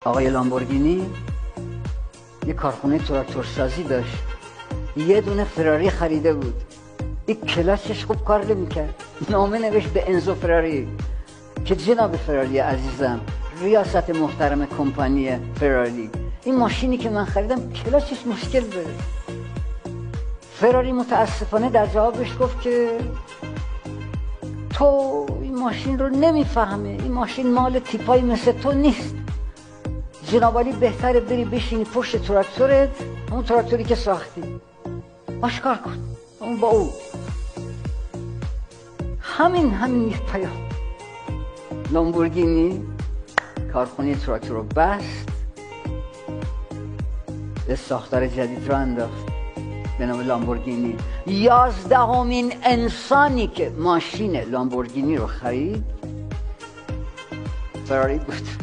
آقای لامبورگینی یه کارخونه تراکتورسازی داشت، یه دونه فراری خریده بود، این کلاسش خوب کار نمی‌کرد، نامه نوشت به انزو فراری که جناب فراری عزیزم، ریاست محترم کمپانی فراری، این ماشینی که من خریدم کلاسش مشکل داره. فراری متاسفانه در جوابش گفت که تو این ماشین رو نمیفهمه، این ماشین مال تیپایی مثل تو نیست، جناب عالی بهتره بری بشینی پشت تراکتورت، همون تراکتوری که ساختی، آشکار کن اون با او. همین یک پیام. لامبورگینی کارخونه تراکتور رو بست، به ساختار جدید رو انداخت به نام لامبورگینی. 11مین انسانی که ماشین لامبورگینی رو خرید فراری بود.